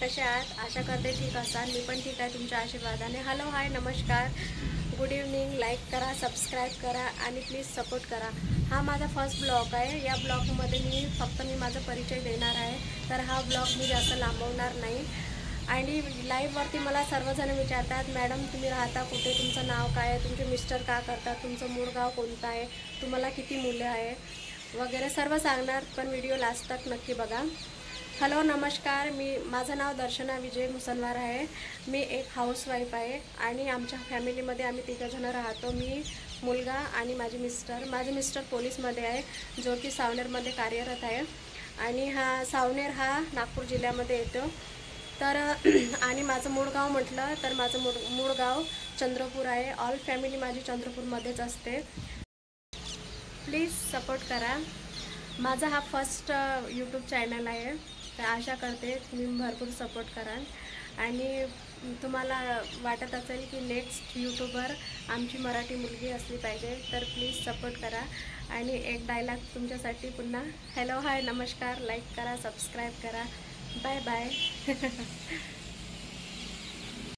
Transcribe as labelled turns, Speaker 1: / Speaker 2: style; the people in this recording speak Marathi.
Speaker 1: कसे आहात? आशा करते ठीक असाल. मी पण ठीक आहे तुमच्या आशीर्वादाने. हॅलो हाय नमस्कार, गुड इव्हनिंग. लाईक करा, सबस्क्राईब करा आणि प्लीज सपोर्ट करा. हा माझा फर्स्ट ब्लॉग आहे. या ब्लॉगमध्ये मी माझा परिचय देणार आहे. तर हा ब्लॉग मी जास्त लांबवणार नाही. आणि लाईव्हवरती मला सर्वजण विचारतात, मॅडम तुम्ही राहता कुठे, तुमचं नाव काय आहे, तुमचे मिस्टर का करतात, तुमचं मूळ गाव कोणतं आहे, तुम्हाला किती मुलं आहे वगैरे सर्व सांगणार. पण व्हिडिओ लास्ट तक नक्की बघा. हॅलो नमस्कार, माझं नाव दर्शना विजय मुसलवार आहे. मी एक हाऊसवाईफ आहे आणि आमच्या फॅमिलीमध्ये आम्ही तिघंजणं राहतो. मी, मुलगा आणि माझे मिस्टर पोलीसमध्ये आहे, जो की सावनेरमध्ये कार्यरत आहे. आणि सावनेर हा नागपूर जिल्ह्यामध्ये येतो. तर आणि माझं मूळ गाव म्हटलं तर माझं मूळ गाव चंद्रपूर आहे. ऑल फॅमिली माझी चंद्रपूरमध्येच असते. प्लीज सपोर्ट करा. माझा हा फर्स्ट यूट्यूब चॅनल आहे. तर आशा करते तुम्ही भरपूर सपोर्ट कराल. आणि तुम्हाला वाटत असेल की नेक्स्ट यूट्यूबर आमची मराठी मुलगी असली पाहिजे, तर प्लीज सपोर्ट करा. आणि एक डायलॉग तुमच्यासाठी पुन्हा. हॅलो हाय नमस्कार, लाईक करा, सबस्क्राईब करा. Bye bye.